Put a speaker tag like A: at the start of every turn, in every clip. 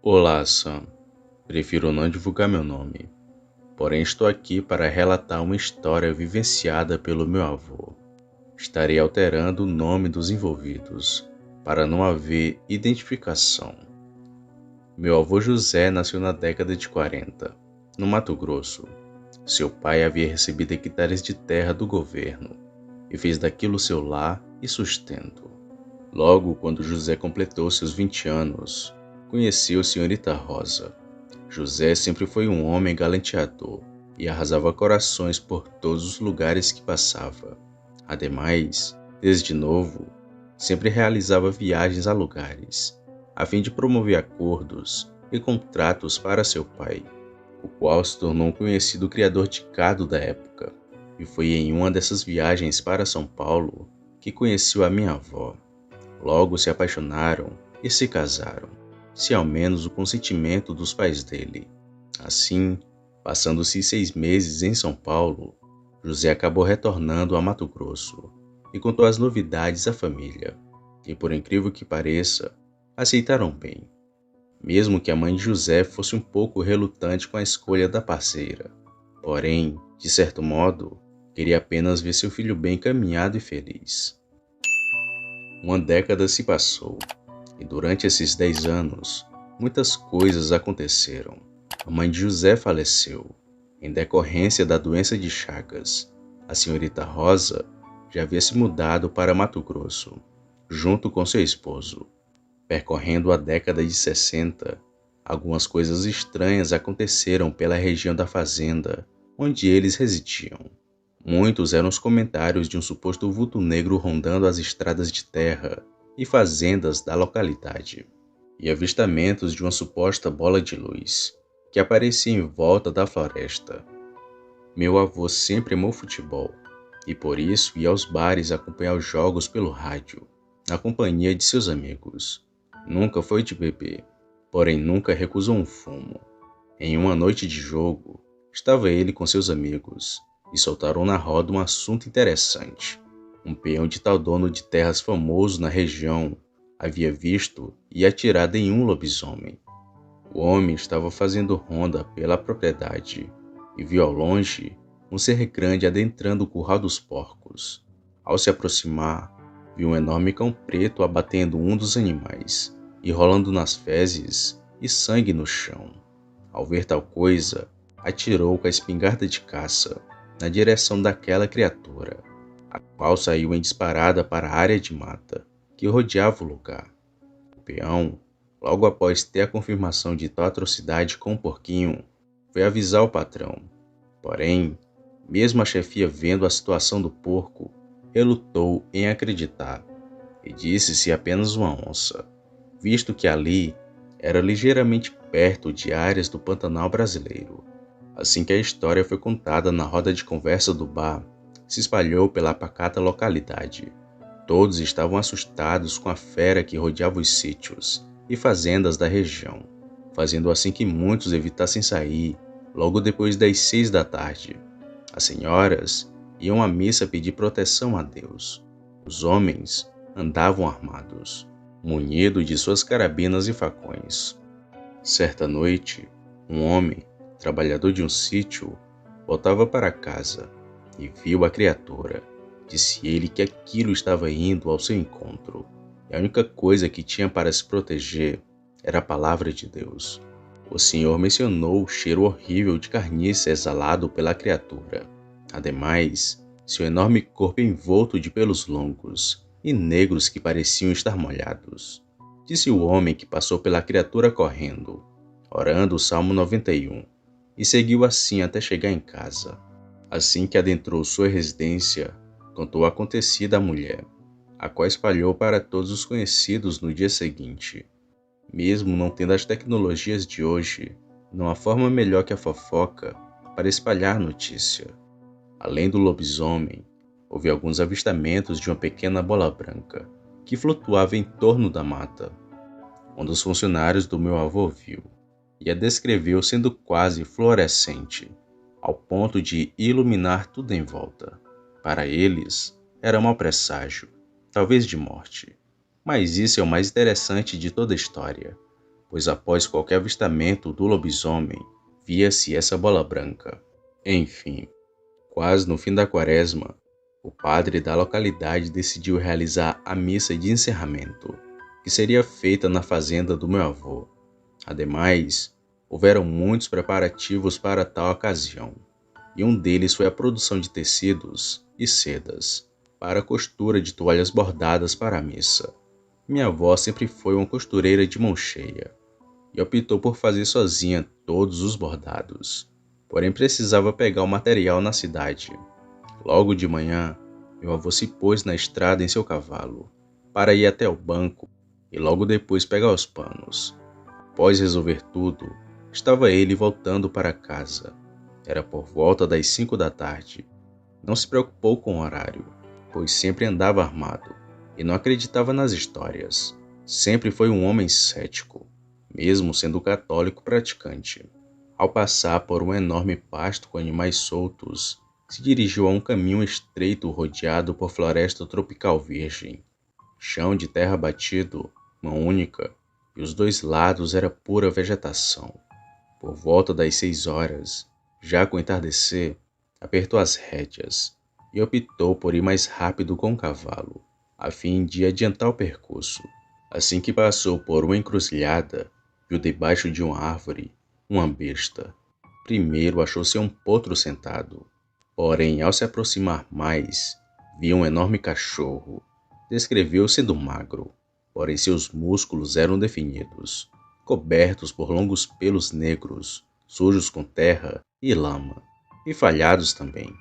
A: Olá, Sam. Prefiro não divulgar meu nome, porém estou aqui para relatar uma história vivenciada pelo meu avô. Estarei alterando o nome dos envolvidos, para não haver identificação. Meu avô José nasceu na década de 40, no Mato Grosso. Seu pai havia recebido hectares de terra do governo e fez daquilo seu lar e sustento. Logo, quando José completou seus 20 anos, conheceu senhorita Rosa. José sempre foi um homem galanteador e arrasava corações por todos os lugares que passava. Ademais, desde novo, sempre realizava viagens a lugares, a fim de promover acordos e contratos para seu pai, o qual se tornou um conhecido criador de gado da época. E foi em uma dessas viagens para São Paulo que conheceu a minha avó. Logo se apaixonaram e se casaram, se ao menos o consentimento dos pais dele. Assim, passando-se 6 meses em São Paulo, José acabou retornando a Mato Grosso e contou as novidades à família, e por incrível que pareça, aceitaram bem, mesmo que a mãe de José fosse um pouco relutante com a escolha da parceira. Porém, de certo modo, queria apenas ver seu filho bem encaminhado e feliz. Uma década se passou, e durante esses 10 anos, muitas coisas aconteceram. A mãe de José faleceu, em decorrência da doença de Chagas. A senhorita Rosa já havia se mudado para Mato Grosso, junto com seu esposo. Percorrendo a década de 60, algumas coisas estranhas aconteceram pela região da fazenda onde eles residiam. Muitos eram os comentários de um suposto vulto negro rondando as estradas de terra e fazendas da localidade, e avistamentos de uma suposta bola de luz que aparecia em volta da floresta. Meu avô sempre amou futebol e por isso ia aos bares acompanhar os jogos pelo rádio, na companhia de seus amigos. Nunca foi de beber, porém nunca recusou um fumo. Em uma noite de jogo, estava ele com seus amigos e soltaram na roda um assunto interessante. Um peão de tal dono de terras famoso na região havia visto e atirado em um lobisomem. O homem estava fazendo ronda pela propriedade e viu ao longe um ser grande adentrando o curral dos porcos. Ao se aproximar, viu um enorme cão preto abatendo um dos animais e rolando nas fezes e sangue no chão. Ao ver tal coisa, atirou com a espingarda de caça na direção daquela criatura, a qual saiu em disparada para a área de mata que rodeava o lugar. O peão, logo após ter a confirmação de tal atrocidade com o porquinho, foi avisar o patrão. Porém, mesmo a chefia vendo a situação do porco, relutou em acreditar e disse-se apenas uma onça, visto que ali era ligeiramente perto de áreas do Pantanal brasileiro. Assim que a história foi contada na roda de conversa do bar, se espalhou pela pacata localidade. Todos estavam assustados com a fera que rodeava os sítios e fazendas da região, fazendo assim que muitos evitassem sair logo depois das 6 da tarde. As senhoras iam à missa pedir proteção a Deus. Os homens andavam armados, munidos de suas carabinas e facões. Certa noite, um homem, trabalhador de um sítio, voltava para casa e viu a criatura. Disse ele que aquilo estava indo ao seu encontro, e a única coisa que tinha para se proteger era a palavra de Deus. O senhor mencionou o cheiro horrível de carniça exalado pela criatura. Ademais, seu enorme corpo envolto de pelos longos e negros que pareciam estar molhados. Disse o homem que passou pela criatura correndo, orando o Salmo 91, e seguiu assim até chegar em casa. Assim que adentrou sua residência, contou o acontecido à mulher, a qual espalhou para todos os conhecidos no dia seguinte. Mesmo não tendo as tecnologias de hoje, não há forma melhor que a fofoca para espalhar notícia. Além do lobisomem, houve alguns avistamentos de uma pequena bola branca que flutuava em torno da mata. Um dos funcionários do meu avô viu e a descreveu sendo quase fluorescente, ao ponto de iluminar tudo em volta. Para eles, era um mau presságio, talvez de morte. Mas isso é o mais interessante de toda a história. pois após qualquer avistamento do lobisomem, via-se essa bola branca. Enfim, quase no fim da quaresma, o padre da localidade decidiu realizar a missa de encerramento, que seria feita na fazenda do meu avô. Ademais, houveram muitos preparativos para tal ocasião, e um deles foi a produção de tecidos e sedas para a costura de toalhas bordadas para a missa. Minha avó sempre foi uma costureira de mão cheia e optou por fazer sozinha todos os bordados, porém precisava pegar o material na cidade. Logo de manhã, meu avô se pôs na estrada em seu cavalo para ir até o banco e logo depois pegar os panos. Após resolver tudo, estava ele voltando para casa. Era por volta das 5 da tarde. Não se preocupou com o horário, pois sempre andava armado e não acreditava nas histórias. Sempre foi um homem cético, mesmo sendo católico praticante. Ao passar por um enorme pasto com animais soltos, se dirigiu a um caminho estreito rodeado por floresta tropical virgem. Chão de terra batido, mão única, e os dois lados era pura vegetação. Por volta das 6 horas, já com o entardecer, apertou as rédeas e optou por ir mais rápido com o cavalo, a fim de adiantar o percurso. Assim que passou por uma encruzilhada, viu debaixo de uma árvore uma besta. Primeiro achou-se um potro sentado, porém, ao se aproximar mais, viu um enorme cachorro. Descreveu sendo magro, porém seus músculos eram definidos, cobertos por longos pelos negros, sujos com terra e lama, e falhados também.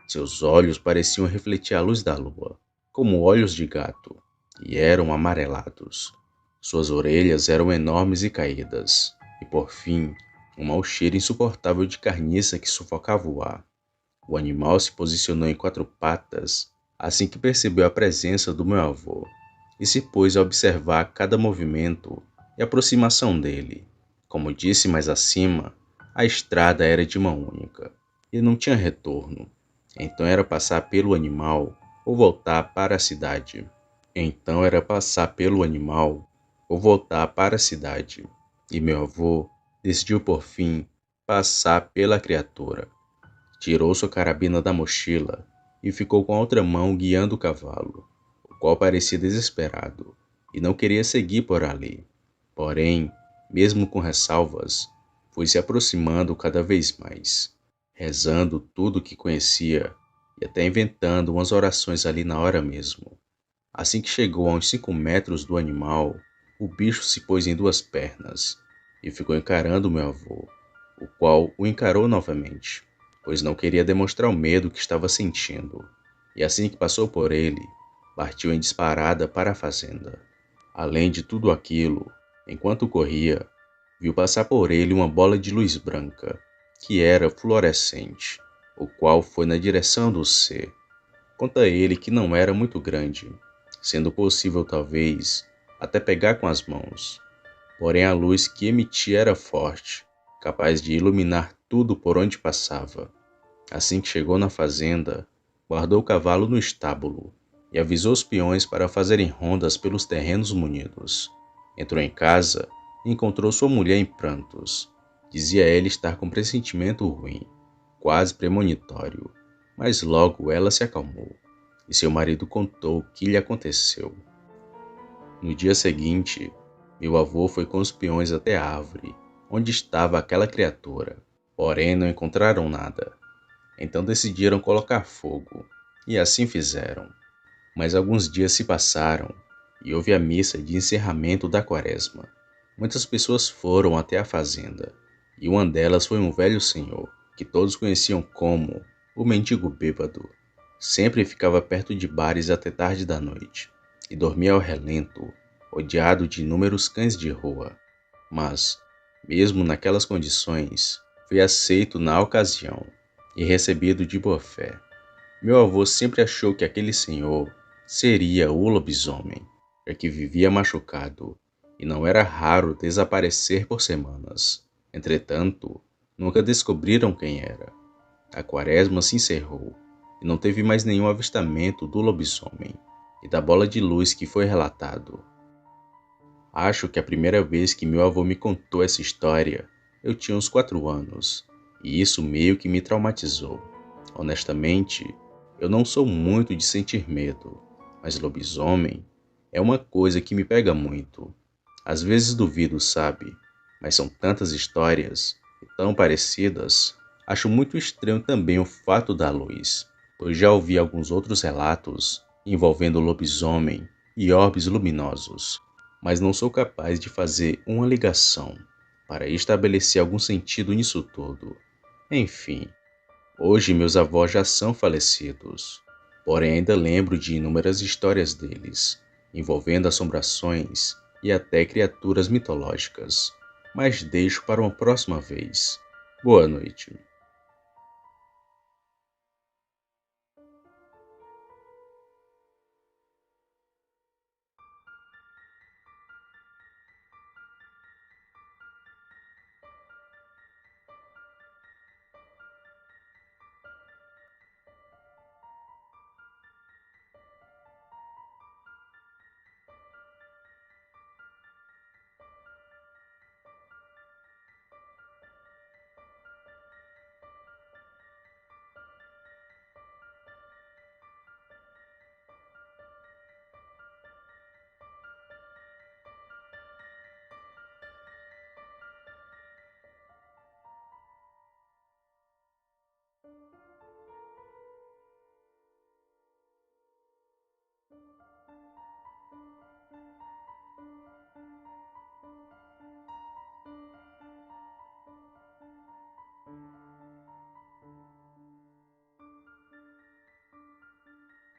A: Seus olhos pareciam refletir a luz da lua, como olhos de gato, e eram amarelados. Suas orelhas eram enormes e caídas, e por fim, um mau cheiro insuportável de carniça que sufocava o ar. O animal se posicionou em 4 patas assim que percebeu a presença do meu avô, e se pôs a observar cada movimento e aproximação dele. Como disse mais acima, a estrada era de mão única, e não tinha retorno, então era passar pelo animal ou voltar para a cidade. E meu avô decidiu por fim passar pela criatura. Tirou sua carabina da mochila e ficou com a outra mão guiando o cavalo, o qual parecia desesperado e não queria seguir por ali. Porém, mesmo com ressalvas, foi se aproximando cada vez mais, rezando tudo o que conhecia e até inventando umas orações ali na hora mesmo. Assim que chegou a uns 5 metros do animal, o bicho se pôs em 2 pernas e ficou encarando meu avô, o qual o encarou novamente, pois não queria demonstrar o medo que estava sentindo, e assim que passou por ele, partiu em disparada para a fazenda. Além de tudo aquilo, enquanto corria, viu passar por ele uma bola de luz branca, que era fluorescente, o qual foi na direção do C. Conta ele que não era muito grande, sendo possível talvez até pegar com as mãos. Porém a luz que emitia era forte, capaz de iluminar tudo por onde passava. Assim que chegou na fazenda, guardou o cavalo no estábulo e avisou os peões para fazerem rondas pelos terrenos munidos. Entrou em casa e encontrou sua mulher em prantos. Dizia ela estar com pressentimento ruim, quase premonitório, mas logo ela se acalmou e seu marido contou o que lhe aconteceu. No dia seguinte, meu avô foi com os peões até a árvore, onde estava aquela criatura, porém não encontraram nada. Então decidiram colocar fogo, e assim fizeram. Mas alguns dias se passaram, e houve a missa de encerramento da quaresma. Muitas pessoas foram até a fazenda, e uma delas foi um velho senhor, que todos conheciam como o mendigo bêbado. Sempre ficava perto de bares até tarde da noite, e dormia ao relento, odiado de inúmeros cães de rua. Mas, mesmo naquelas condições, foi aceito na ocasião e recebido de boa fé. Meu avô sempre achou que aquele senhor seria o lobisomem, já que vivia machucado e não era raro desaparecer por semanas. Entretanto, nunca descobriram quem era. A quaresma se encerrou e não teve mais nenhum avistamento do lobisomem e da bola de luz que foi relatado. Acho que a primeira vez que meu avô me contou essa história, eu tinha uns 4 anos, e isso meio que me traumatizou. Honestamente, eu não sou muito de sentir medo, mas lobisomem é uma coisa que me pega muito. Às vezes duvido, sabe? Mas são tantas histórias e tão parecidas. Acho muito estranho também o fato da luz, pois já ouvi alguns outros relatos envolvendo lobisomem e orbes luminosos, mas não sou capaz de fazer uma ligação para estabelecer algum sentido nisso tudo. Enfim, hoje meus avós já são falecidos, porém ainda lembro de inúmeras histórias deles, envolvendo assombrações e até criaturas mitológicas. Mas deixo para uma próxima vez. Boa noite.